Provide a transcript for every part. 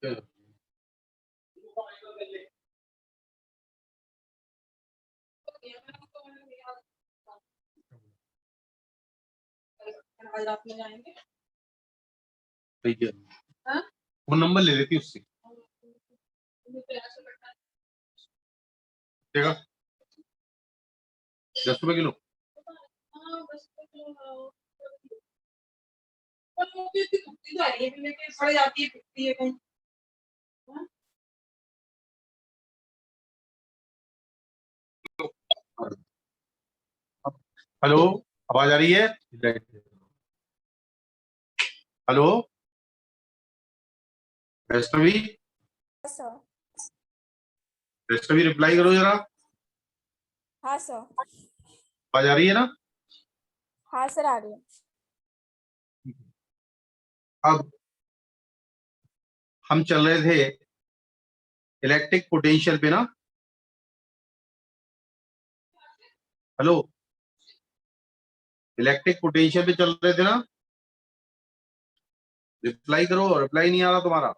आज रात में जाएंगे। ठीक है, वो नंबर ले लेती उससे। देगा 10 रुपए किलो। सड़ जाती है, टूटती है कहीं। हेलो, आवाज आ रही है? हेलो वैष्णवी, वैष्णवी रिप्लाई करो जरा। हाँ सर। आवाज आ रही है ना? हाँ सर, आ रही है। अब हम चल रहे थे इलेक्ट्रिक पोटेंशियल पे ना। हेलो, इलेक्ट्रिक पोटेंशियल पे चल रहे थे ना। रिप्लाई करो, रिप्लाई नहीं आ रहा तुम्हारा।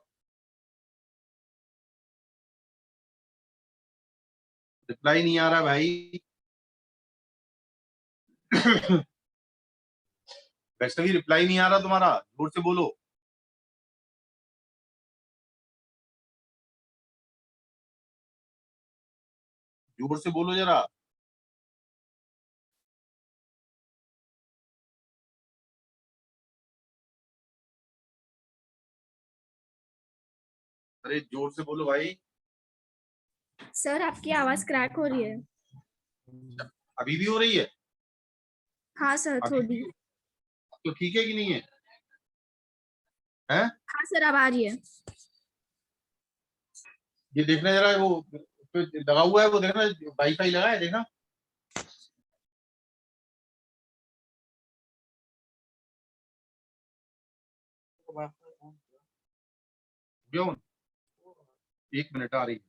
रिप्लाई नहीं आ रहा भाई। वैष्णवी रिप्लाई नहीं आ रहा तुम्हारा, जोर से बोलो। जोर से बोलो जरा। अरे जोर से बोलो भाई। सर आपकी आवाज क्रैक हो रही है। अभी भी हो रही है? हाँ सर, थोड़ी। तो ठीक है कि नहीं है? हैं? हाँ सर, अब आ रही है। ये देखना जरा, वो लगा हुआ है, वो देखना, वाईफाई लगा है, देखना। क्यों? 1 मिनट आ रही है।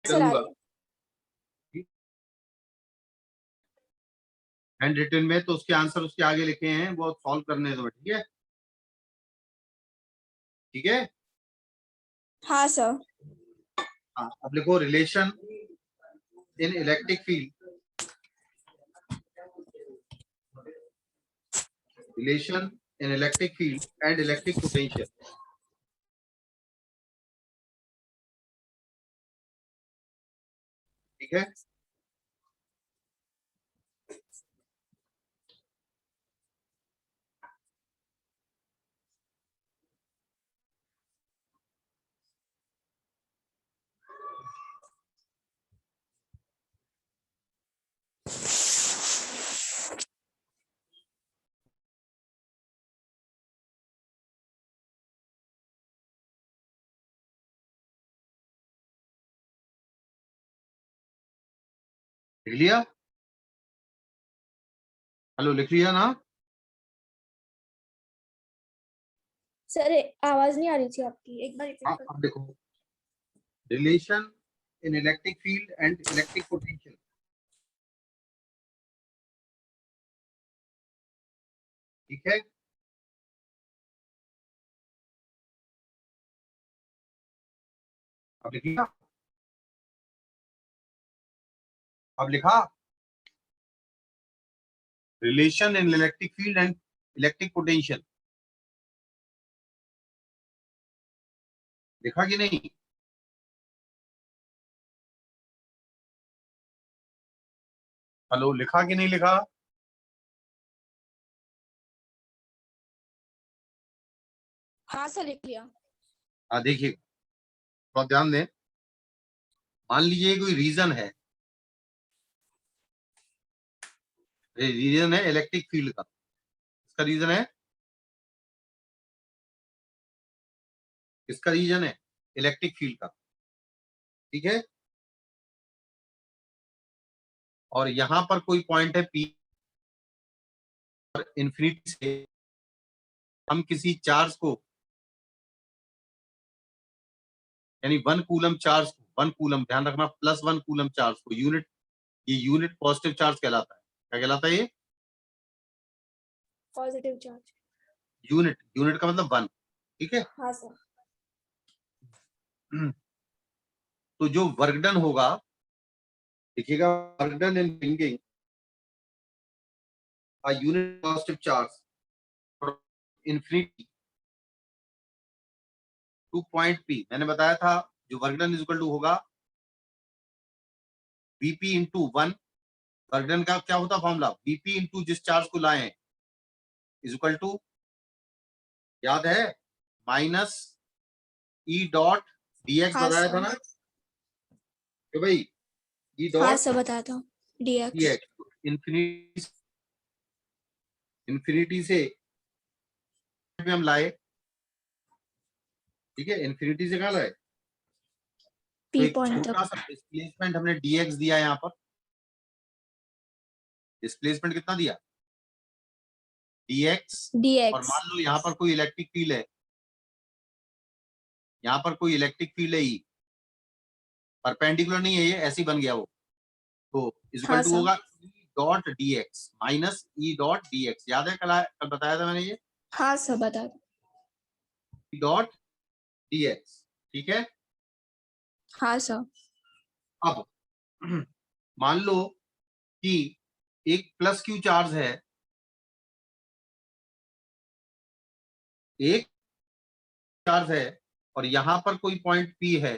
सर आ करूंगा रही है। हैंड रिटन में, तो उसके आंसर उसके आगे लिखे हैं, वो सॉल्व करने दो। ठीक है, ठीक है। हाँ सर। हाँ, अब लिखो relation in electric field, relation in electric field and electric potential. ठीक है, लिख लिया? हेलो, लिख लिया ना? सर आवाज नहीं आ रही थी आपकी, एक बार रिपीट हाँ, कर। अब देखो relation in electric field and electric potential. ठीक है, अब लिखिए। अब लिखा relation in electric field and electric potential. लिखा कि नहीं? हेलो, लिखा कि नहीं लिखा? हाँ सर, लिख लिया। हाँ, देखिए, थोड़ा ध्यान दें। मान लीजिए कोई रीजन है, रीजन है इलेक्ट्रिक फील्ड का। इसका रीजन है, इसका रीजन है इलेक्ट्रिक फील्ड का। ठीक है, और यहां पर कोई पॉइंट है पी, और इन्फिनिटी से हम किसी चार्ज को, यानी 1 कूलम चार्ज को, 1 कूलम ध्यान रखना, +1 कूलम चार्ज को, यूनिट, ये यूनिट पॉजिटिव चार्ज कहलाता है। क्या कहलाता है ये? Positive charge. यूनिट, यूनिट का मतलब 1, ठीक है। हाँ सर। तो जो वर्क डन होगा, देखिएगा, work done in bringing a unit positive charge infinity to point P, मैंने बताया था जो work done is equal to होगा बीपी इंटू 1। वर्क डन का क्या होता फॉर्मूला? बीपी इंटू जिस चार्ज को लाए इज इक्वल टू, याद है, माइनस ई डॉट डीएक्स हाँ बताया सर। था ना कि भाई ई हाँ डॉट सर बताता हूँ। dx। डीएक्स इन्फिनिटी, इन्फिनिटी से भी हम लाए, ठीक है, इन्फिनिटी से कहाँ लाए? तो p एक पॉइंट छोटा तक। सा डिस्प्लेसमेंट हमने डीएक्स दिया यहाँ पर, डिस्प्लेसमेंट कितना दिया? डीएक्स। और dx। मान लो यहाँ पर कोई इलेक्ट्रिक फील्ड है, यहाँ पर कोई इलेक्ट्रिक फील्ड है, परपेंडिकुलर नहीं है ये, ऐसे ही बन गया वो, तो इज इक्वल हाँ टू सर। होगा E dot D X minus E dot D X. याद है कल बताया था मैंने ये, हाँ सर बता दो। ई डॉट डीएक्स, ठीक है। हाँ सर। अब मान लो कि एक प्लस क्यू चार्ज है, एक चार्ज है, और यहां पर कोई पॉइंट पी है,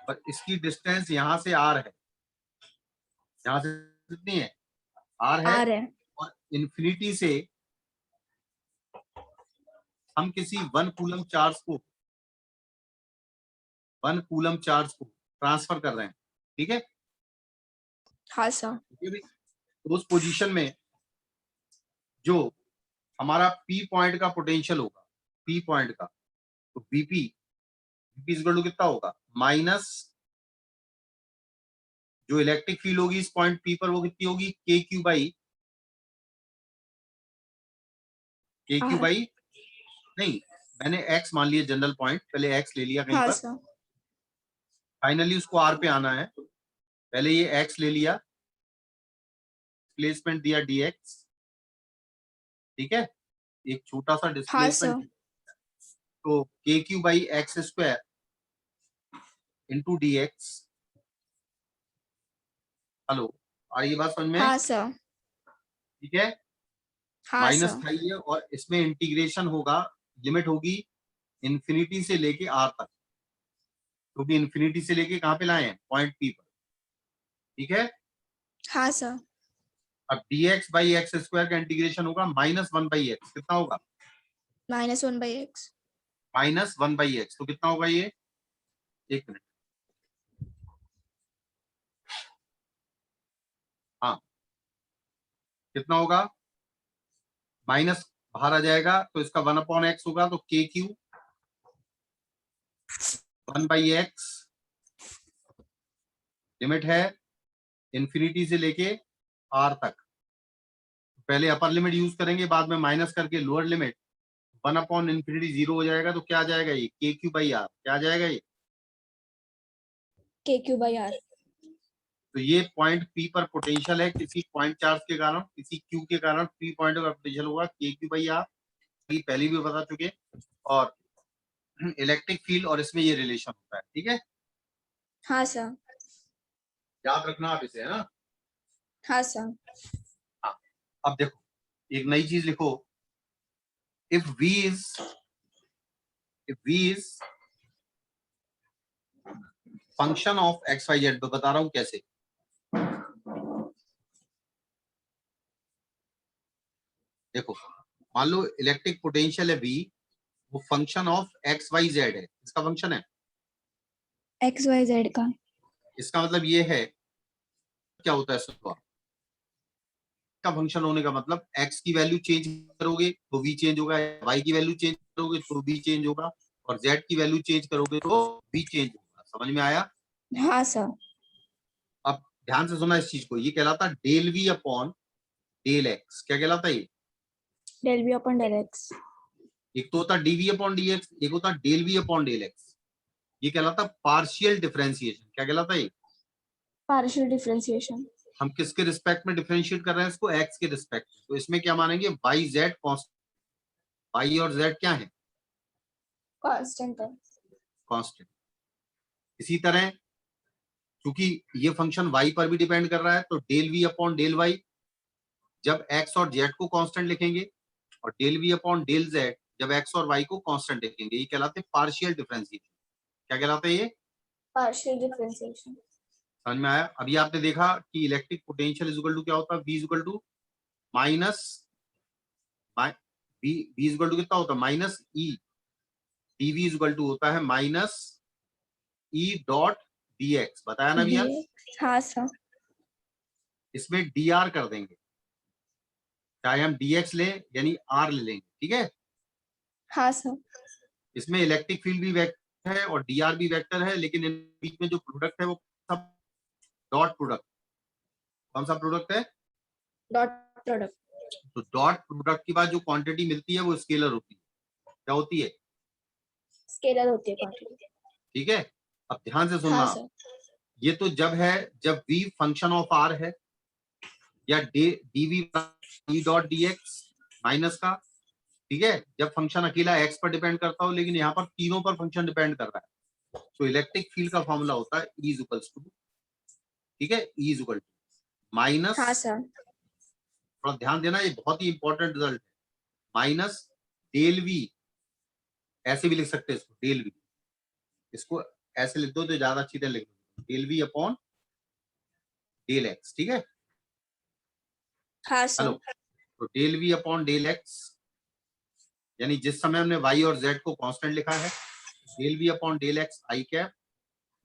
और इसकी डिस्टेंस यहां से आर है, यहां से कितनी है? आर है। आर है। और इन्फिनिटी से हम किसी 1 कूलम चार्ज को, 1 कूलम चार्ज को ट्रांसफर कर रहे हैं, ठीक है। हाँ सर। तो उस पोजीशन में जो हमारा पी पॉइंट का पोटेंशियल होगा, पी पॉइंट का, तो बीपी, बीपी इक्वल टू कितना होगा? माइनस जो इलेक्ट्रिक फील्ड होगी इस पॉइंट पी पर, वो कितनी होगी? के क्यू बाई, के क्यू आर। बाई, नहीं, मैंने एक्स मान लिया जनरल पॉइंट, पहले एक्स ले लिया कहीं हाँ पर, सर। फाइनली उसको आर पे आना है, पहले ये एक्स ले लिया, डिस्प्लेसमेंट दिया डीएक्स, ठीक है, एक छोटा सा हाँ डिस्प्लेसमेंट, सर। तो k q by x square into dx. Hello, आ रही है बात समझ में? हाँ सर। ठीक है, हाँ माइनस सर। खाइए, और इसमें इंटीग्रेशन होगा, लिमिट होगी इन्फिनिटी से लेके आर तक, क्योंकि इन्फिनिटी से लेके कहां पे लाए हैं? पॉइंट पी पर, ठीक है। हाँ सर। अब dx बाई एक्स स्क्वायर का इंटीग्रेशन होगा -1/x, कितना होगा? -1/x। -1/x, तो कितना होगा ये? एक मिनट, हाँ, कितना होगा? माइनस बाहर आ जाएगा, तो इसका 1/x होगा, तो के क्यू 1/x, लिमिट है इन्फिनिटी से लेके आर तक, पहले अपर लिमिट यूज करेंगे, बाद में माइनस करके लोअर लिमिट, 1/∞ 0 हो जाएगा, तो क्या आ जाएगा ये? के क्यू बाई आर, क्या आ जाएगा ये? kq/r। तो ये पॉइंट पी पर पोटेंशियल है, किसी पॉइंट चार्ज के कारण, किसी क्यू के कारण पी पॉइंट का पोटेंशियल होगा के क्यू बाई आर, पहले भी बता चुके, और इलेक्ट्रिक फील्ड और इसमें ये रिलेशन होता है, ठीक है, हाँ सर। याद रखना आप इसे, है ना। हाँ सर। हाँ, अब देखो एक नई चीज लिखो, if v is function of x y z, बता रहा हूं कैसे। देखो, मान लो इलेक्ट्रिक पोटेंशियल है v, वो function of x y z है, इसका फंक्शन है, xyz का। इसका मतलब ये है, क्या होता है सुनो, का फंक्शन होने का मतलब x की वैल्यू चेंज करोगे तो v चेंज होगा, y की वैल्यू चेंज करोगे तो v चेंज होगा, और z की वैल्यू चेंज करोगे तो v चेंज होगा। समझ में आया? हाँ सर। अब ध्यान से सुना इस चीज को, ये कहलाता del v upon del x, क्या कहलाता है ये? Del v upon del x. एक तो होता डीवी अपॉन डी एक्स, एक होता del v upon del x. ये कहलाता पार्शियल डिफरेंशिएशन। क्या कहलाता है ये? Partial differentiation. हम किसके रिस्पेक्ट में डिफरेंशिएट कर रहे हैं इसको? एक्स के रिस्पेक्ट। तो इसमें क्या मानेंगे? Y z constant. वाई और जेड क्या है? कांस्टेंट है। कांस्टेंट। इसी तरह क्योंकि ये फंक्शन y पर भी डिपेंड कर रहा है, तो del v upon del y जब x और z को कांस्टेंट लिखेंगे, और del v upon del z जब x और y को कांस्टेंट लिखेंगे, ये कहलाते हैं पार्शियल डिफरेंशिएशन। क्या कहलाते हैं ये? Partial differentiation. समझ में आया? अभी आपने देखा कि electric potential is equal to क्या होता है? v is equal to minus v is equal to कितना होता है? Minus e। dv is equal to होता है माइनस e डॉट dx। बताया ना भैया? हाँ सर। इसमें dr कर देंगे, चाहे हम dx लें यानी r ले लेंगे, ठीक है? हाँ सर। इसमें इलेक्ट्रिक फील्ड भी वेक्टर है और dr भी वेक्टर है, लेकिन इन बीच में जो प्रोडक्ट है वो सब डॉट प्रोडक्ट। कौन सा प्रोडक्ट है? Dot product. तो डॉट प्रोडक्ट के बाद जो क्वांटिटी मिलती है वो स्केलर होती है। क्या होती है? स्केलर होती है क्वांटिटी। ठीक है, अब ध्यान से सुनना। हाँ सर। ये तो जब है जब v फंक्शन ऑफ r है, या dv डॉट dx माइनस का, ठीक है, जब फंक्शन अकेला x पर डिपेंड करता हो, लेकिन यहाँ पर तीनों पर फंक्शन डिपेंड कर रहा है, तो इलेक्ट्रिक फील्ड का फॉर्मूला होता है E इज इक्वल्स टू, ठीक है, E is equal to minus, हाँ सर। थोड़ा ध्यान देना, ये बहुत ही इंपॉर्टेंट रिजल्ट है, माइनस डेल v। ऐसे भी लिख सकते हैं इसको, डेल v। इसको ऐसे लिख दो तो ज्यादा अच्छी तरह लिख दो, del v upon del x, ठीक है? हाँ हेलो, सर। तो del v upon del x, यानी जिस समय हमने y और z को कांस्टेंट लिखा है, del v upon del x i cap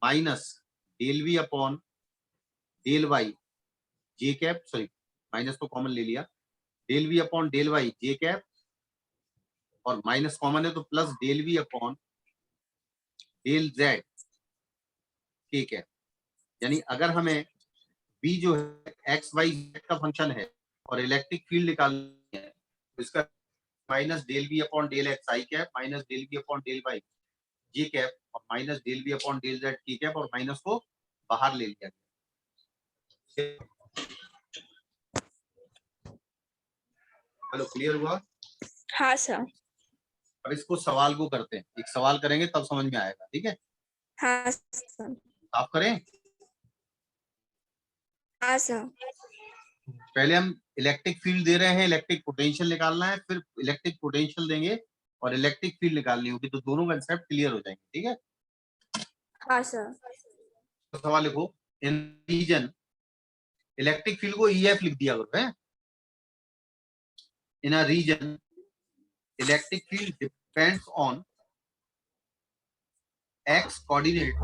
minus del v upon del y j cap, sorry minus तो कॉमन ले लिया, del v upon del y j cap, और माइनस कॉमन है तो plus del v upon del z k cap. यानी अगर हमें v जो है एक्स वाई जेड का फंक्शन है और इलेक्ट्रिक फील्ड निकालनी है, तो इसका minus del v upon del x i cap minus del v upon del y j cap और minus del v upon del z k cap, और माइनस को बाहर ले लिया गया। हेलो, क्लियर हुआ? हाँ सर। अब इसको सवाल को करते हैं, एक सवाल करेंगे तब समझ में आएगा, ठीक है? हाँ सर। आप करें? हाँ सर। पहले हम इलेक्ट्रिक फील्ड दे रहे हैं, इलेक्ट्रिक पोटेंशियल निकालना है, फिर इलेक्ट्रिक पोटेंशियल देंगे और इलेक्ट्रिक फील्ड निकालनी होगी, तो दोनों कंसेप्ट क्लियर हो जाएंगे, ठीक है? हाँ सर। तो सवाल लिखो, इन रीजन इलेक्ट्रिक फील्ड को EF लिख दिया करो, है? In a region electric field depends on x coordinate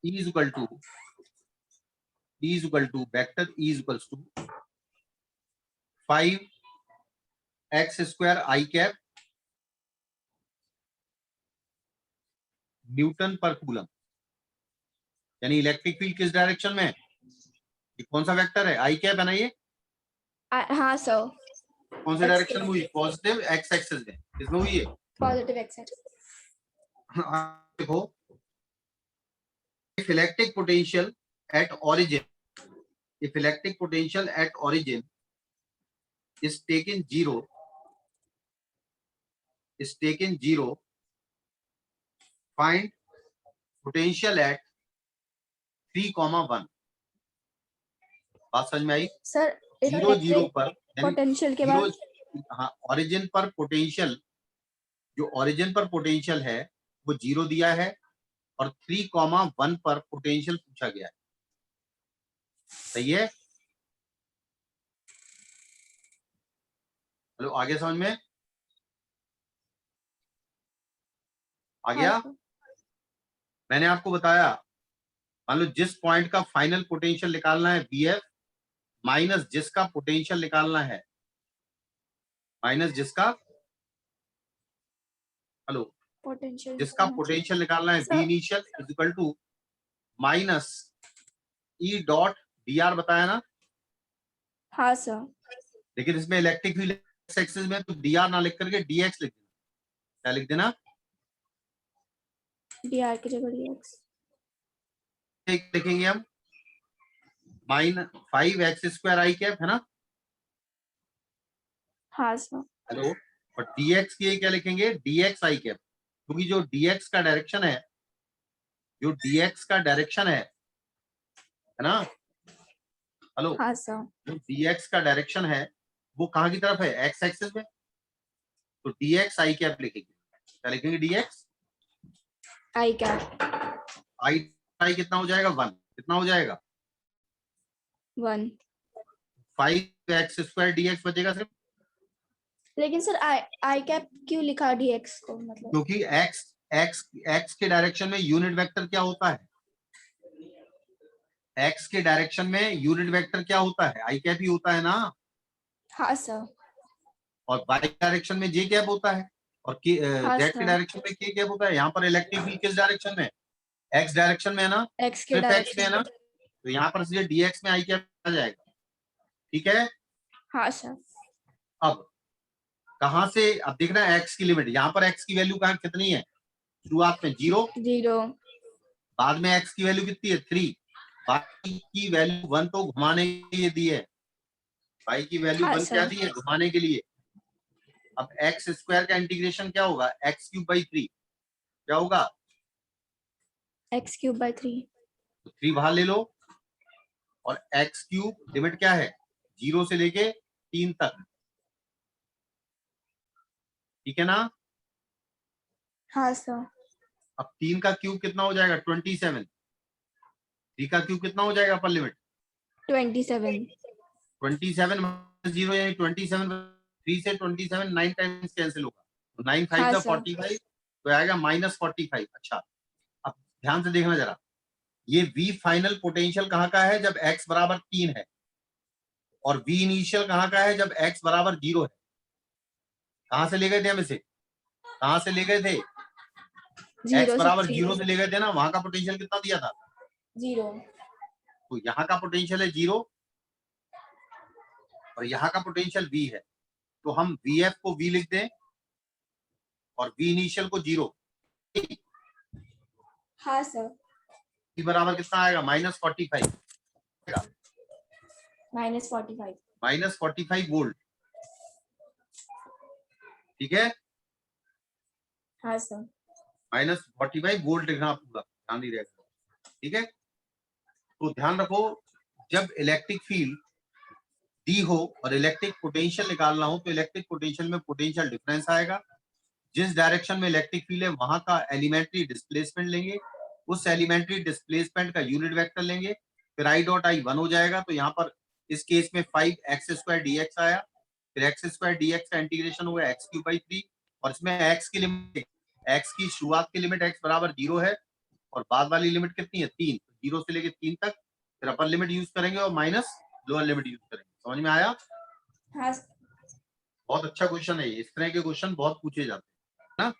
E is equal to vector E is equals to 5x square I cap Newton पर कूलम। यानी इलेक्ट्रिक फील्ड किस direction में है? ये कौन सा वेक्टर है? आई कैप है ना ये? हाँ सर। कौन से डायरेक्शन में हुई? पॉजिटिव एक्स एक्सिस में। किसमें हुई है? Positive x axis. देखो, if electric potential at origin is taken zero, find potential at 3,1। बात समझ में आई? सर 0 पर पोटेंशियल के बाद, हाँ, ओरिजिन पर पोटेंशियल, जो ओरिजिन पर पोटेंशियल है वो 0 दिया है और 3,1 पर पोटेंशियल पूछा गया है। सही है? हेलो, आगे समझ में आ गया? मैंने आपको बताया, मान लो जिस पॉइंट का फाइनल पोटेंशियल निकालना है BF माइनस जिसका पोटेंशियल निकालना है हेलो, जिसका पोटेंशियल निकालना है B initial is equal to minus E dot dr, बताया ना? हाँ सर। लेकिन इसमें इलेक्ट्रिक फील्ड एक्स एक्सिस में तो dr ना लिख करके dx लिख देना। क्या लिख देना? dr की जगह dx। एक लिखेंगे हम -5x² i कैप, है ना? हाँ सर। हेलो। और dx की क्या लिखेंगे? dx i कैप, क्योंकि जो dx का डायरेक्शन है, जो dx का डायरेक्शन है ना? हेलो। हाँ सर। जो dx का डायरेक्शन है वो कहाँ की तरफ है? एक्स एक्सिस में। तो dx i कैप लिखेंगे। क्या लिखेंगे? dx i कैप i कितना हो जाएगा? 1। कितना हो जाएगा? 1। 5x² dx बचेगा सिर्फ, लेकिन सर i कैप क्यों लिखा dx को, मतलब? क्योंकि x के डायरेक्शन में यूनिट वेक्टर क्या होता है? x के डायरेक्शन में यूनिट वेक्टर क्या होता है? आई कैप ही होता है ना। हाँ सर। और y डायरेक्शन में j कैप होता है, और हाँ z के सर। डायरेक्शन में k कैप होता है। यहाँ पर इलेक्ट्रिक फील्ड किस डायरेक्शन में? x डायरेक्शन में है ना, x के सिर्फ x में है डायरेक्शन। ना, तो यहाँ पर सीधे dx में आई कैप आ जाएगा। ठीक है। हाँ सर। अब कहां से, अब देखना x की लिमिट, यहाँ पर x की वैल्यू कहाँ कितनी है? शुरुआत में 0, 0। बाद में x की वैल्यू कितनी है? 3, y की वैल्यू 1 तो घुमाने के लिए दी है। y की वैल्यू हाँ 1 क्या सर। दी है? घुमाने के लिए। अब x² का इंटीग्रेशन क्या होगा? x³/3 क्या होगा? x³/3। तो 3 बाहर ले लो, और x³ लिमिट क्या है? 0 से लेके 3 तक। ठीक है ना? हाँ सर। अब 3 का क्यूब कितना हो जाएगा? 27। 3 का क्यूब कितना हो जाएगा अपर लिमिट? 27। 27 - 0 यानी 27। 3 से 27 9 टाइम्स कैंसिल होगा, तो 9 हाँ 5 सर। 45, तो आएगा -45। अच्छा, अब ध्यान से देखना जरा, ये V फाइनल पोटेंशियल कहाँ का है? जब x बराबर 3 है। और V इनिशियल कहाँ का है? जब x बराबर 0 है। कहाँ से ले गए थे हम इसे? कहाँ से ले गए थे? x 0 से बराबर 3। 0 से ले गए थे ना, वहां का पोटेंशियल कितना दिया था? 0। तो यहाँ का पोटेंशियल है 0, और यहाँ का पोटेंशियल V है। तो हम VF को V लिख दें, और V इनिशियल को 0। हाँ सर। V बराबर कितना आएगा? -45। -45। -45 वोल्ट। ठीक है। हाँ सर। -45 वोल्ट लिखना पूरा, ध्यान नहीं रहेगा। ठीक है। तो ध्यान रखो, जब इलेक्ट्रिक फील्ड दी हो और इलेक्ट्रिक पोटेंशियल निकालना हो, तो इलेक्ट्रिक पोटेंशियल में पोटेंशियल डिफरेंस आएगा। जिस डायरेक्शन में इलेक्ट्रिक फील्ड है वहां का एलिमेंट्री डिस्प्लेसमेंट लेंगे, उस एलिमेंट्री डिस्प्लेसमेंट का यूनिट वेक्टर लेंगे, फिर I.I 1 हो जाएगा। तो यहाँ पर इस केस में 5x² dx आया, फिर x² dx का इंटीग्रेशन होगा x³/3, और इसमें x की लिमिट, x की शुरुआत की लिमिट x बराबर 0 है, और बाद वाली लिमिट कितनी है? 3। 0 से लेके 3 तक, फिर अपर लिमिट यूज करेंगे और माइनस लोअर लिमिट यूज करेंगे। समझ में आया? हाँ। बहुत अच्छा क्वेश्चन है ये, इस तरह के क्वेश्चन बहुत पूछे जाते हैं ना।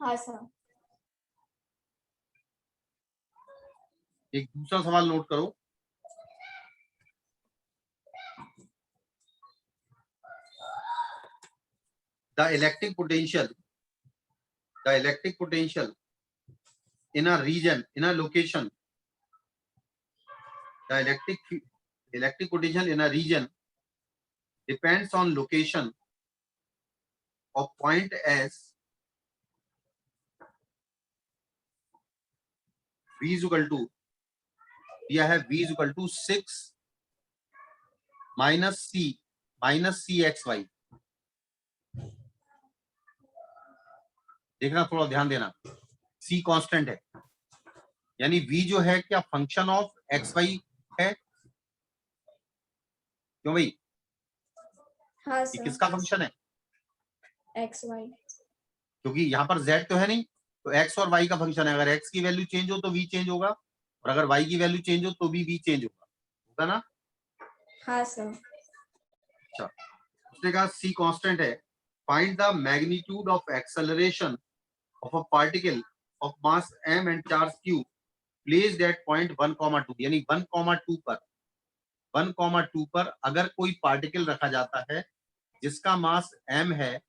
हाँ सर। एक दूसरा सवाल नोट करो। The electric potential in a region, in a location, the electric potential in a region depends on location of point S. V is equal to, दिया है V is equal to 6 minus CXY। देखना, थोड़ा ध्यान देना, C constant है, यानी V जो है क्या फंक्शन ऑफ XY है? क्यों भाई? हाँ ये सर। किसका फंक्शन है? XY। क्योंकि यहाँ पर Z तो है नहीं, तो X और Y का फंक्शन है। अगर X की वैल्यू चेंज हो तो V चेंज होगा, और अगर Y की वैल्यू चेंज हो तो भी V चेंज होगा ना। हाँ सर। अच्छा, उसने कहा C कांस्टेंट है, find the magnitude of acceleration of a particle of mass m and charge q placed at point 1, 2, यानी 1, 2 पर 1,2 पर अगर कोई पार्टिकल रखा जाता है जिसका मास m है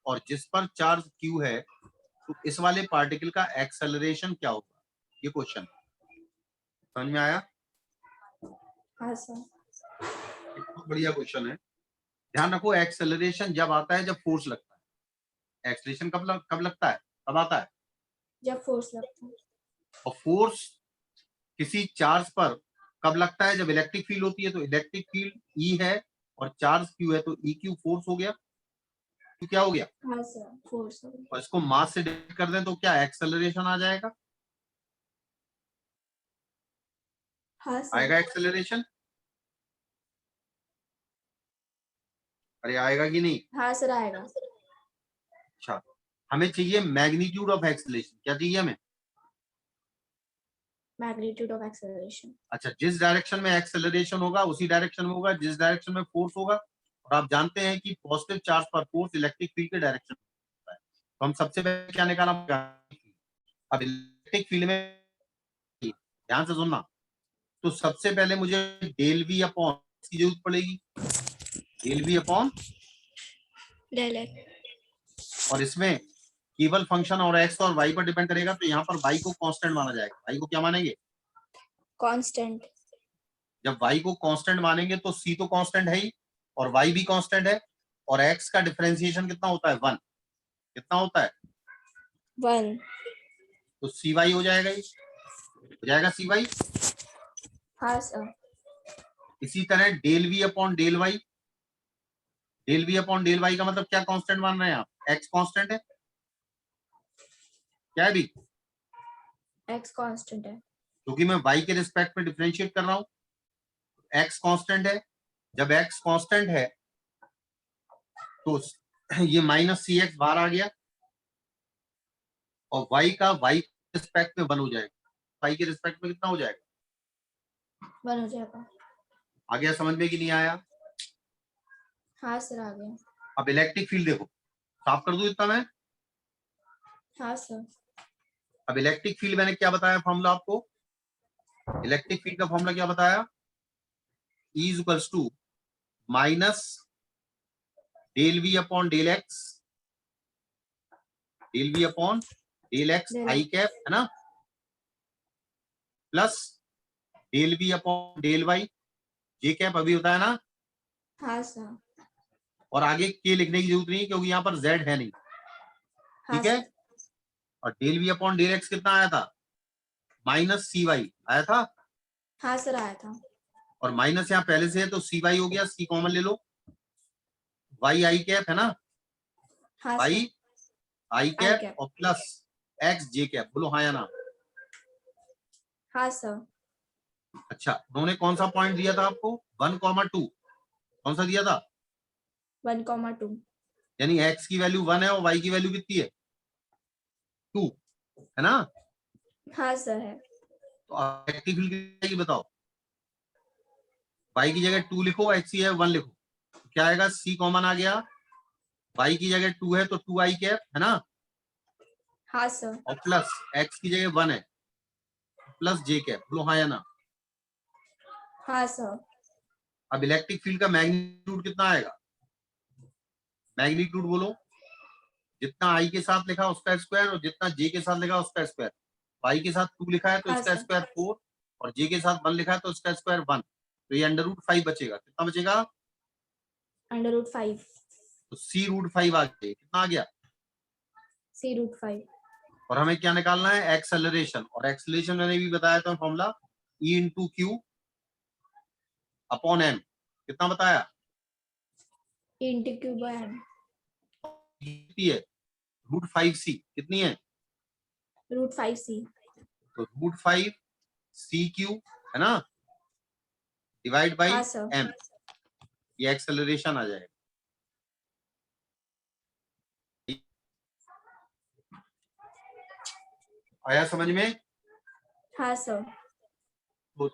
और जिस पर चार्ज q है, तो इस वाले पार्टिकल का एक्सेलरेशन क्या होगा? ये क्वेश्चन समझ में आया? हाँ सर। बहुत बढ़िया क्वेश्चन है। ध्यान रखो, एक्सेलरेशन जब आता है जब फोर्स लगता है। एक्सेलरेशन कब लगता है, कब आता है? जब फोर्स लगता है। और फोर्स किसी चार्ज पर कब लगता है? जब इलेक्ट्रिक फील्ड होती है। तो इलेक्ट्रिक फील्ड E है और चार्ज Q है, तो EQ फोर्स हो गया। तो क्या हो गया? हाँ सर, फोर्स हो गया। और इसको मास से डिवाइड कर दें तो क्या एक्सेलरेशन आ जाएगा? हाँ सर। आएगा एक्सेलरेशन? अरे आएगा कि नहीं? हाँ सर, आएगा। अच्छा, हमें चाहिए मैग्नीट्यूड ऑफ एक्सेलरेशन। क्या चाहिए हमें? Magnitude of acceleration. अच्छा, जिस डायरेक्शन में एक्सेलरेशन होगा उसी डायरेक्शन में होगा जिस डायरेक्शन में फोर्स होगा। और आप जानते हैं कि पॉजिटिव चार्ज पर फोर्स इलेक्ट्रिक फील्ड के डायरेक्शन में होता है। तो हम सबसे पहले क्या निकाला? अब इलेक्ट्रिक फील्ड में ध्यान से सुनना, तो सबसे पहले मुझे डेल वी अपॉन की जरूरत पड़ेगी। Del v upon, del x. और इसमें केवल फंक्शन और एक्स और वाई पर डिपेंड करेगा, तो यहाँ पर वाई को कांस्टेंट माना जाएगा। वाई को क्या मानेंगे? कांस्टेंट। जब वाई को कांस्टेंट मानेंगे तो सी तो कांस्टेंट है ही और वाई भी कांस्टेंट है, और एक्स का डिफरेंशिएशन कितना होता है? 1। कितना होता है? 1। तो सी वाई हो जाएगा, ही हो जाएगा सी वाई। हाँ सर। इसी तरह del v upon del y. Del v upon del y का मतलब क्या कांस्टेंट मान रहे हैं आप? एक्स कांस्टेंट है। क्या है भी? एक्स कांस्टेंट है। क्योंकि मैं वाई के रिस्पेक्ट में डिफरेंशिएट कर रहा हूं, एक्स कांस्टेंट है। जब एक्स कांस्टेंट है तो ये माइनस सी एक्स बाहर आ गया, और वाई का वाई के रिस्पेक्ट में 1 हो जाएगा। वाई के रिस्पेक्ट में कितना हो जाएगा? 1 हो जाएगा। आ गया समझ में कि नहीं आया? हाँ सर, आ गया। अब इलेक्ट्रिक फील्ड देखो, साफ कर दूं इतना मैं। हाँ सर। अब इलेक्ट्रिक फील्ड मैंने क्या बताया फॉर्मूला आपको? इलेक्ट्रिक फील्ड का फॉर्मूला क्या बताया? E is equals to minus del v upon del x, del v upon del x del i cap, है ना, plus del v upon del y j cap अभी होता है ना। हाँ सर। और आगे के लिखने की जरूरत नहीं क्योंकि यहाँ पर z है नहीं। हाँ ठीक है। सर। और del v upon del x कितना आया था? माइनस सी वाई आया था। हाँ सर, आया था। और माइनस यहाँ पहले से है तो सी वाई हो गया, सी कॉमन ले लो। वाई आई कैप है ना, हाँ why sir. I I cap cap. और प्लस एक्स जे कैप। बोलो हाँ या ना? हाँ सर। अच्छा, उन्होंने कौन सा पॉइंट दिया था आपको? 1,2। कौन सा दिया था? 1,2। यानी एक्स की वैल्यू 1 है और वाई की वैल्यू कितनी है? 2, है ना? हाँ सर, है। तो इलेक्ट्रिक फील्ड कितनी आएगी बताओ? वाई की जगह 2 लिखो, एक्स की जगह 1 लिखो, तो क्या आएगा? सी कॉमन आ गया। वाई की जगह 2 है तो 2 आई कैप, है ना, हाँ सर। और प्लस एक्स की जगह 1 है प्लस जे कैप। बोलो हाँ या ना? हाँ सर। अब इलेक्ट्रिक फील्ड का मैग्नीट्यूड कितना आएगा? मैग्नीट्यूड बोलो। जितना आई के साथ लिखा उसका स्क्वायर और जितना जे के साथ लिखा उसका स्क्वायर। वाई के साथ 2 लिखा है तो हाँ इसका सर। स्क्वायर 4, और जे के साथ 1 लिखा है तो इसका स्क्वायर 1। तो ये √5 बचेगा। कितना बचेगा? √5। तो सी √5 आ गया। कितना आ गया? C√5। और हमें क्या निकालना है? एक्सेलरेशन। और एक्सेलरेशन मैंने भी बताया था formula, E into q upon m. कितना बताया? E/Q/m। कितनी है? √5c। कितनी है? √5c। तो √5 CQ, है ना, डिवाइड बाई हाँ सर। एम। ये एक्सेलरेशन आ जाएगा। आया समझ में? हाँ सर। तो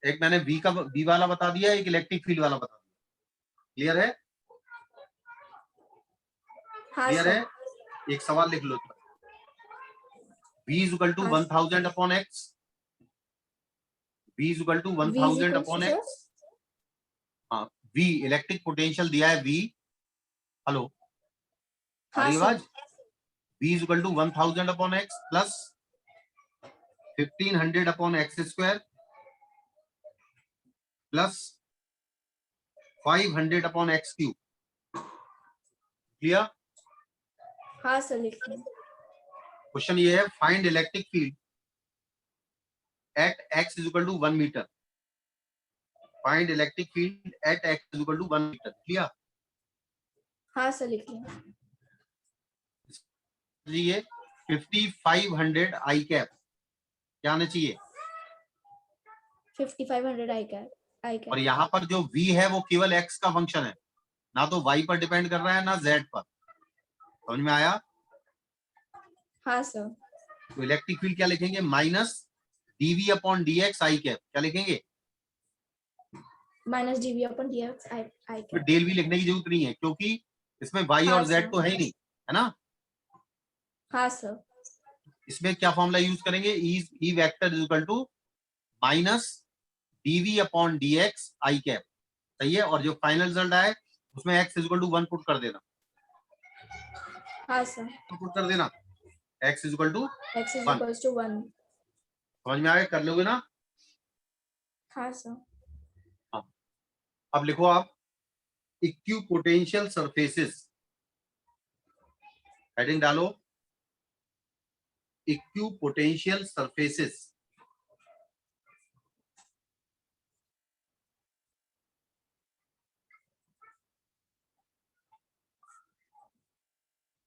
एक मैंने वी वाला बता दिया, एक इलेक्ट्रिक फील्ड वाला बता दिया। क्लियर है? हाँ क्लियर है? सर। एक सवाल लिख लो। V इज इक्वल टू हाँ। 1000 upon x. V is equal to V is 1000 equals upon to, sir? X. हाँ, V इलेक्ट्रिक पोटेंशियल दिया है V, हेलो आ हाँ रही है सर। आवाज? V is equal to 1000 upon x plus 1500 upon x square plus 500 upon x cube. Clear? हाँ sir लिख लें। क्वेश्चन ये है, find electric field at x is equal to 1 metre. Find electric field at x is equal to 1 metre. Clear? हाँ sir लिख लें। ये 5500 आई cap क्या आना चाहिए? 5500 आई कैप। और यहाँ पर जो v है वो केवल x का फंक्शन है, ना तो y पर डिपेंड कर रहा है ना z पर। समझ में आया? हाँ सर। तो इलेक्ट्रिक फील्ड क्या लिखेंगे? Minus dv upon dx i cap. क्या लिखेंगे? माइनस डीवी अपन डीएक्स आई तो कैप। डेल v लिखने की जरूरत नहीं है क्योंकि इसमें y हाँ और z सर। तो है ही नहीं, है ना? हाँ सर। इसमें क्या फॉर्मूला यूज करेंगे? E vector is equal to minus dv upon dx i cap. सही है? और जो फाइनल रिजल्ट आए उसमें x is equal to 1 put कर देना। हाँ सर। पुट कर देना x is equal to x is 1। Equals to 1। समझ में आ गया? कर लोगे ना? हाँ सर। हाँ। अब लिखो आप इक्विपोटेंशियल सरफेसेस। हेडिंग डालो इक्विपोटेंशियल सरफेसेस।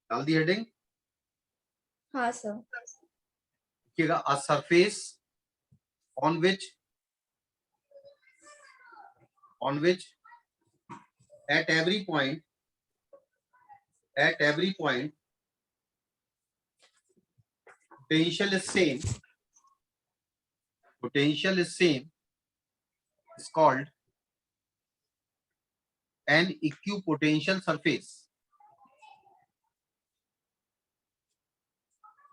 डाल दी हेडिंग? हाँ सर। लिखिएगा a surface on which at every point potential is same is called an equipotential surface।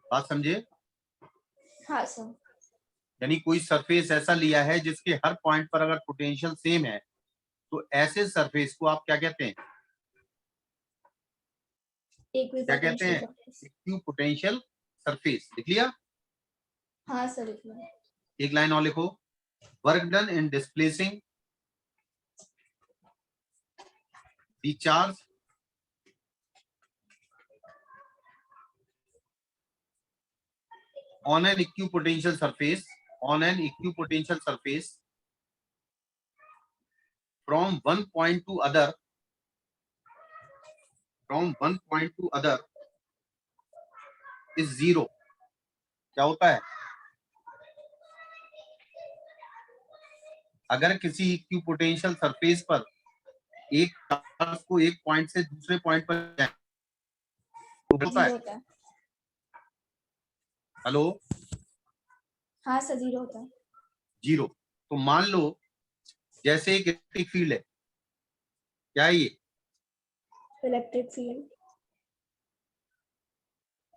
बात समझे? हाँ सर। यानी कोई सरफेस ऐसा लिया है जिसके हर पॉइंट पर अगर पोटेंशियल सेम है तो ऐसे सरफेस को आप क्या कहते हैं? क्या कहते हैं? Equipotential surface. लिख लिया? हाँ सर लिख लें। एक लाइन और लिखो, work done in displacing the charge on an equipotential surface from one point to other is zero। क्या होता है? अगर किसी इक्विपोटेंशियल सरफेस पर एक चार्ज को एक पॉइंट से दूसरे पॉइंट पर जाए तो होता है? होता है। हेलो? हाँ सर जीरो होता है। जीरो। तो मान लो जैसे एक इलेक्ट्रिक फील्ड है, क्या है ये? Electric field.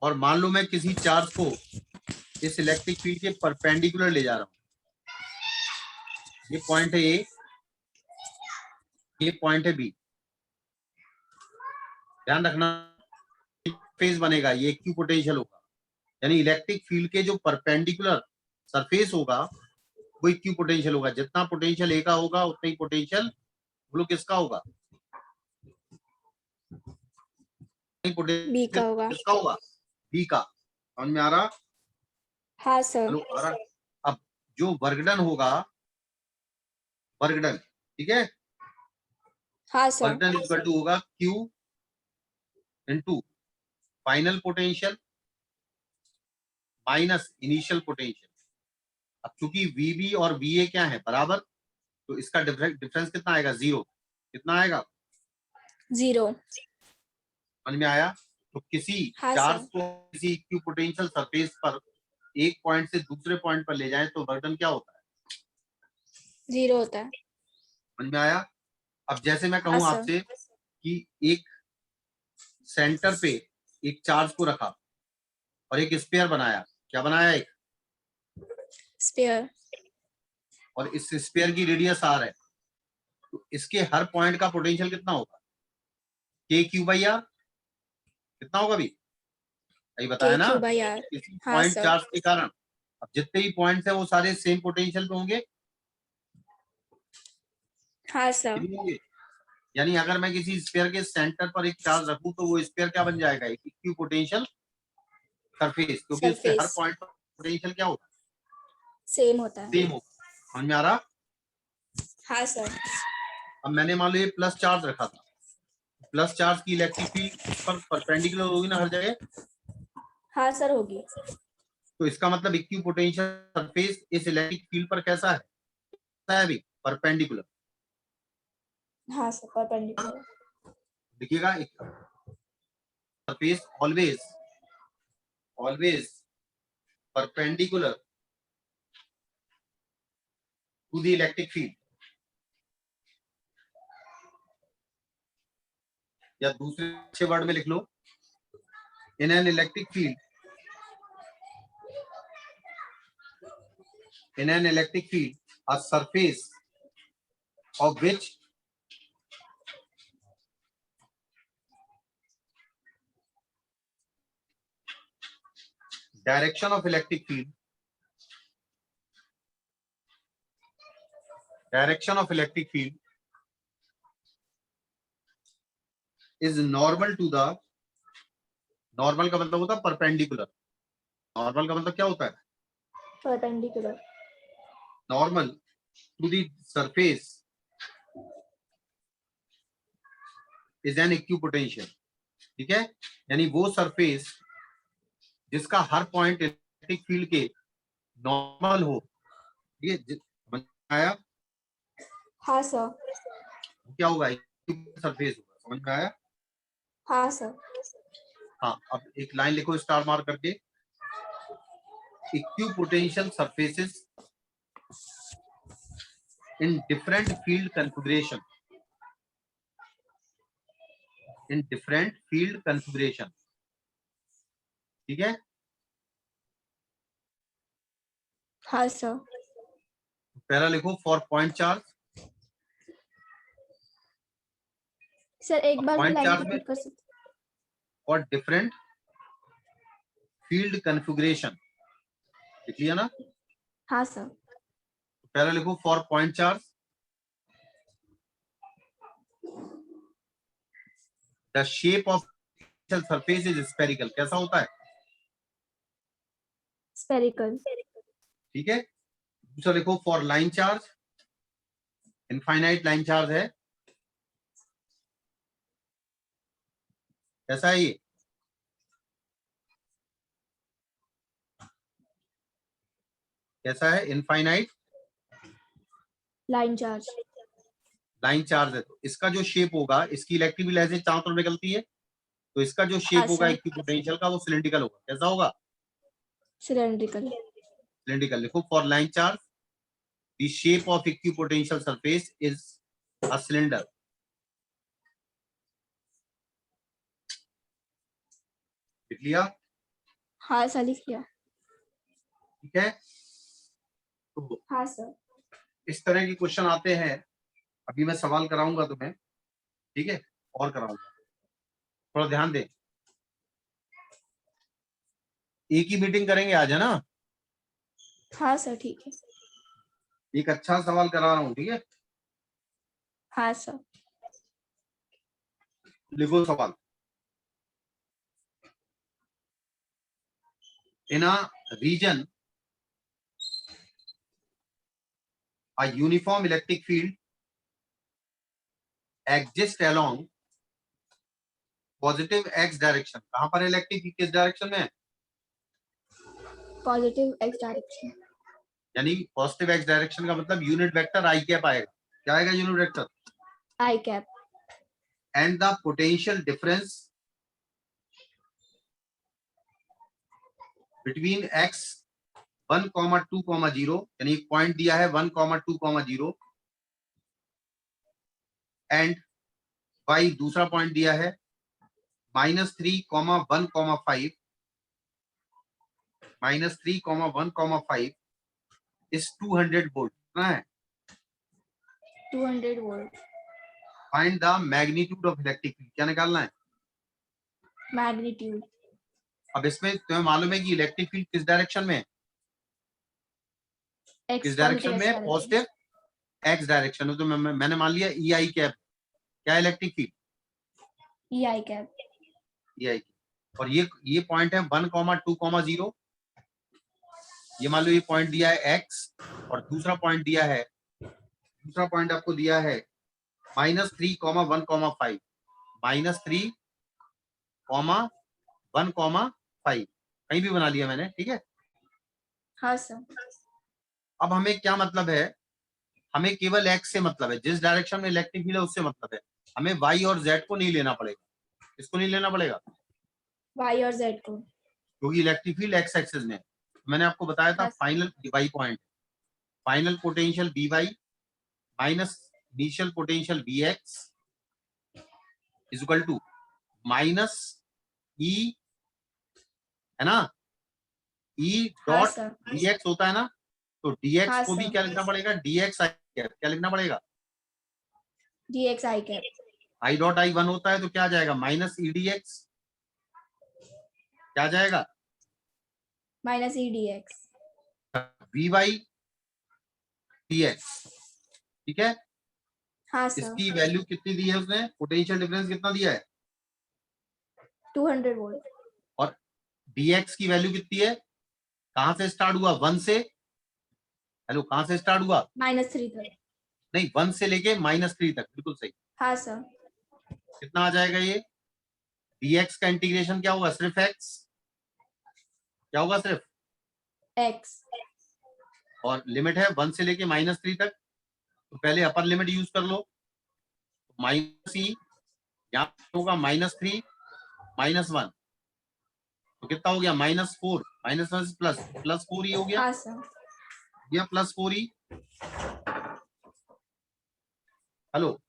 और मान लो मैं किसी चार्ज को इस इलेक्ट्रिक फील्ड के परपेंडिकुलर ले जा रहा हूं। ये पॉइंट है ए, ये पॉइंट है बी। ध्यान रखना फेज बनेगा, ये इक्विपोटेंशियल होगा। यानी इलेक्ट्रिक फील्ड के जो परपेंडिकुलर सरफेस होगा वो इक्विपोटेंशियल होगा। जितना पोटेंशियल ए का होगा उतना ही पोटेंशियल बोलो किसका होगा? बी का होगा। किसका होगा? बी का। समझ में आ रहा? हाँ सर। हेलो आ रहा? अब जो वर्कडन होगा, वर्कडन, ठीक है, हाँ सर। वर्कडन इक्वल टू होगा Q into final potential minus initial potential. अब चूंकि वीबी और वीए क्या है? बराबर, तो इसका डिफरेंस कितना आएगा? जीरो। कितना आएगा? जीरो। समझ में आया? तो किसी हाँ चार्ज सर। को किसी इक्विपोटेंशियल सरफेस पर एक पॉइंट से दूसरे पॉइंट पर ले जाएं तो वर्कडन क्या होता है? जीरो होता है। समझ में आया? अब जैसे मैं हाँ कहूं सर। आपसे कि एक सेंटर पे एक चार्ज को रखा और एक स्फीयर बनाया। क्या बनाया? एक स्फीयर। और इस स्फीयर की रेडियस आर है। तो इसके हर पॉइंट का पोटेंशियल कितना होगा? के क्यू बाई आर कितना होगा? भी यही बताया ना, KQ by R. किसी हाँ पॉइंट सर. चार्ज के कारण अब जितने भी पॉइंट्स हैं वो सारे सेम पोटेंशियल पे होंगे, हाँ सर. नहीं होंगे? यानी अगर मैं किसी स्फीयर के सेंटर पर एक चार्ज रखूं तो वो स्फीयर क्या बन जाएगा? एक इक्वी पोटेंशियल सरफेस, क्योंकि उसके हर सरफेस पॉइंट पर पोटेंशियल क्या होगा? सेम होता है. सेम होगा. समझ में आ रहा? हाँ सर. अब मैंने मान लो ये प्लस चार्ज रखा था, प्लस चार्ज की इलेक्ट्रिक फील्ड उस पर परपेंडिकुलर होगी ना हर जगह, हाँ सर होगी. तो इसका मतलब इक्वी पोटेंशियल सरफेस इस इलेक्ट्रिक फील्ड पर कैसा है? कैसा है भी? परपेंडिकुलर. हाँ सर परपेंडिकुलर. देखिएगा, surface always perpendicular to the electric field, या दूसरे अच्छे वर्ड में लिख लो, in an electric field, a surface of which direction of electric field is normal to the, normal का मतलब होता है परपेंडिकुलर. नॉर्मल का मतलब क्या होता है? Perpendicular. Normal to the surface is an equipotential. ठीक है, यानी वो सरफेस जिसका हर पॉइंट इलेक्ट्रिक फील्ड के नॉर्मल हो. ठीक है, समझ में आया? हाँ सर. क्या होगा? सरफेस होगा. समझ में आया? हाँ सर. हाँ, अब एक लाइन लिखो स्टार मार्क करके, equipotential surfaces in different field configuration, ठीक है. हाँ सर. पहला लिखो फॉर पॉइंट चार्ज. सर एक बार पॉइंट लाइन चार्ज में रिपीट कर सकते? For different field configuration. लिख लिया ना? हाँ सर. पहला लिखो for point charge the shape of surface is spherical. कैसा होता है? स्पेरिकल. ठीक है. दूसरा लिखो for line charge, infinite line charge है. कैसा है ये? कैसा है? Infinite line charge. Line charge है. तो इसका जो शेप होगा, इसकी इलेक्ट्रिक फील्ड ऐसे चारों तरफ निकलती है, तो इसका जो शेप हाँ होगा सर. इक्विपोटेंशियल का, वो सिलिंड्रिकल होगा. कैसा होगा? सिलेंड्रिकल. सिलिंड्रिकल. लिखो for line charge the shape of equipotential surface is a cylinder. लिख लिया? हाँ सर लिख लिया. ठीक है. तो हाँ सर. इस तरह के क्वेश्चन आते हैं. अभी मैं सवाल कराऊंगा तुम्हें, ठीक है, और कराऊंगा. थोड़ा ध्यान दे. एक ही मीटिंग करेंगे आज, है ना? हाँ सर ठीक है. एक अच्छा सवाल करा रहा हूँ. ठीक है, हाँ सर. लिखो सवाल. इन a reason a uniform electric field exists along positive x direction. कहां पर इलेक्ट्रिक फील्ड किस डायरेक्शन में है? Positive x direction. यानी पॉजिटिव एक्स डायरेक्शन का मतलब यूनिट वेक्टर आई कैप आएगा. क्या आएगा? Unit vector. I cap. And the potential difference between x 1,2,0, यानी एक पॉइंट दिया है 1,2,0 एंड y दूसरा पॉइंट दिया है -3,1,5 -3,1,5 इस 200 वोल्ट. कितना है? 200 volt. Find the magnitude of electric field, क्या निकालना है? Magnitude. अब इसमें तुम्हें मालूम है कि इलेक्ट्रिक फील्ड किस डायरेक्शन में है? X किस डायरेक्शन में है? positive. पॉजिटिव एक्स डायरेक्शन में। तो मैंने मान लिया ई आई कैप, क्या इलेक्ट्रिक फील्ड? EI cap. ई आई। और ये पॉइंट है 1,2,0, ये मान लो ये पॉइंट दिया है x, और दूसरा पॉइंट दिया है, दूसरा पॉइंट आपको दिया है -3,1,5, -3,1,5 कहीं भी बना लिया मैंने, ठीक है। हाँ सर. अब हमें क्या मतलब है? हमें केवल x से मतलब है, जिस डायरेक्शन में इलेक्ट्रिक फील्ड है उससे मतलब है। हमें y और z को नहीं लेना पड़ेगा। किसको नहीं लेना पड़ेगा? Y और Z को. क्योंकि इलेक्ट्रिक फील्ड x एक्सिस में है। मैंने आपको बताया था हाँ। Final y point, final potential By minus initial potential Bx is equal to minus E, है ना, E हाँ डॉट सर. dx होता है ना, तो dx हाँ को भी सर. क्या लिखना पड़ेगा? dx I कैप, क्या लिखना पड़ेगा? DX I cap. I dot I 1 होता है तो क्या आ जाएगा? माइनस ई डी एक्स, क्या आ जाएगा? Minus EDX. V by d x, ठीक है। हाँ सर. इसकी वैल्यू कितनी दी है उसने? पोटेंशियल डिफरेंस कितना दिया है? 200 वोल्ट. और dx की वैल्यू कितनी है? कहां से स्टार्ट हुआ? 1 से, हेलो, कहां से स्टार्ट हुआ? -3 तक. नहीं, 1 से लेके -3 तक, बिल्कुल सही। हाँ सर. कितना आ जाएगा ये? dx का इंटीग्रेशन क्या होगा? सिर्फ x, क्या होगा? सिर्फ, X. और लिमिट है 1 से लेके -3 तक, तो पहले अपर लिमिट यूज कर लो। माइनस ई, यहाँ होगा -3 -1, तो कितना हो गया? -4, -1 प्लस 4 ही हो गया, हाँ सर. या +4 ही। हेलो,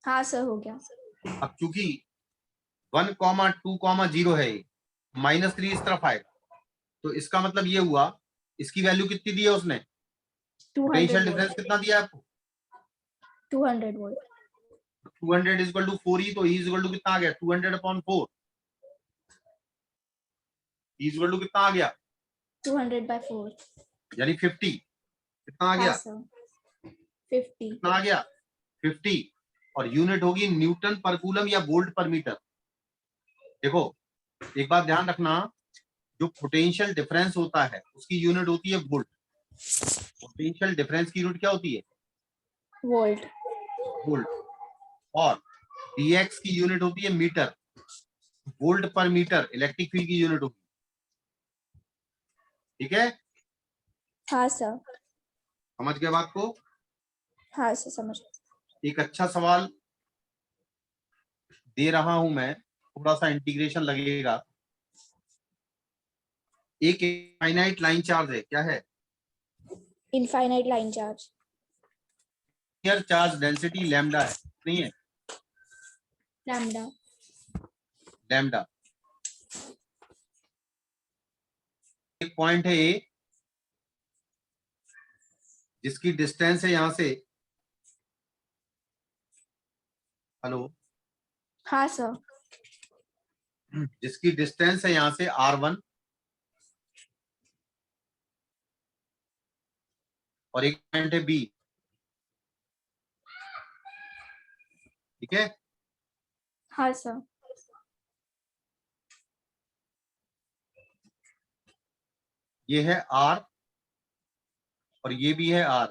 हाँ सर हो गया. अब चूंकि 1,2,0 है, -3 इस तरफ आएगा, तो इसका मतलब ये हुआ, इसकी वैल्यू कितनी दी है उसने? 200 पोटेंशियल वोल्ट. डिफरेंस कितना दिया है आपको? 200 वोल्ट. 200 इज इक्वल टू 4 ई, तो ई इज इक्वल टू कितना आ गया? 200/4, ई इज इक्वल टू कितना आ गया? 200/4. यानी 50। कितना आ गया? हाँ सर. 50. कितना आ गया? 50। और यूनिट होगी न्यूटन पर कूलम या वोल्ट पर मीटर। देखो, एक बात ध्यान रखना, जो पोटेंशियल डिफरेंस होता है उसकी यूनिट होती है वोल्ट। पोटेंशियल डिफरेंस की यूनिट क्या होती है? वोल्ट. वोल्ट। और dx की यूनिट होती है मीटर, वोल्ट पर मीटर इलेक्ट्रिक फील्ड की यूनिट होगी, ठीक है। हाँ सर. समझ गए बात को? हाँ सर समझ. एक अच्छा सवाल दे रहा हूं मैं, थोड़ा सा इंटीग्रेशन लगेगा। एक फाइनाइट लाइन चार्ज है, क्या है? Infinite line charge. Linear charge density lambda है, नहीं है? लैम्डा. लैम्डा। एक पॉइंट है ए, जिसकी डिस्टेंस है यहां से, हेलो, हाँ सर. जिसकी डिस्टेंस है यहां से r1, और एक पॉइंट है बी, ठीक है। हाँ सर. ये है r और ये भी है r।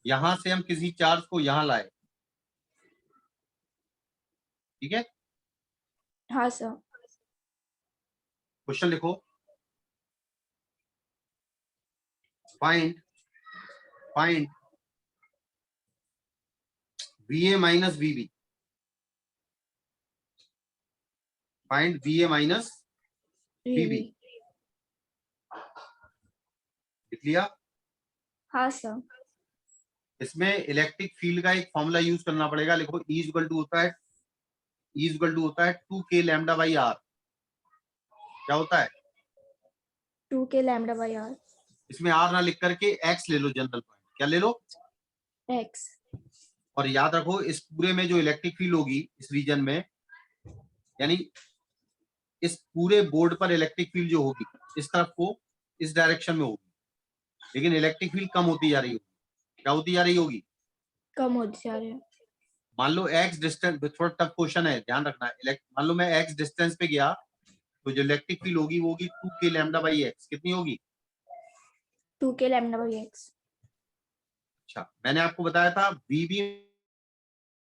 यहां से हम किसी चार्ज को यहां लाए, ठीक है। हाँ सर. क्वेश्चन लिखो, find VA minus VB, find VA minus VB, लिख लिया। हाँ सर. इसमें इलेक्ट्रिक फील्ड का एक फॉर्मूला यूज करना पड़ेगा। लिखो, E इक्वल टू होता है 2k लैम्डा बाई r। क्या होता है? 2k lambda by r. इसमें r ना लिख करके x ले लो जनरल पॉइंट, क्या ले लो? x और याद रखो इस पूरे में जो इलेक्ट्रिक फील्ड होगी इस रीजन में, यानी इस पूरे बोर्ड पर इलेक्ट्रिक फील्ड जो होगी इस तरफ को इस डायरेक्शन में होगी, लेकिन इलेक्ट्रिक फील्ड कम होती जा रही होगी। क्या होती जा रही होगी? कम होती जा रही है। मान लो x डिस्टेंस, थोड़ा टफ क्वेश्चन है, ध्यान रखना। मान लो मैं x डिस्टेंस पे गया तो जो इलेक्ट्रिक फील्ड होगी वो होगी 2k लैम्डा बाई x। कितनी होगी? 2k lambda by x। अच्छा, मैंने आपको बताया था v भी